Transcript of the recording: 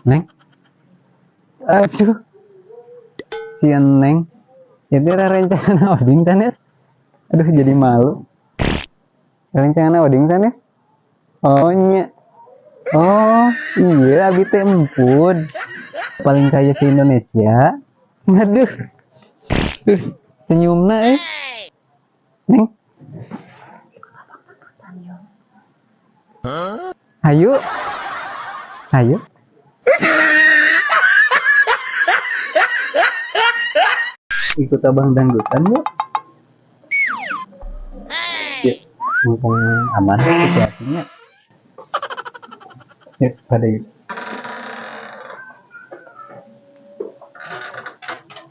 Neng, aduh, si Neng, itu rencana wedding sanes. Aduh, jadi malu. Rencana wedding sanes. Oh, nya. Oh, iya, abi teh empun. Paling kaya se Indonesia. Aduh, senyumna Neng. Hayu, hayu. Ikut abang dangdutan yuk. Yuk, mumpung aman situasinya. Yuk, pada yuk.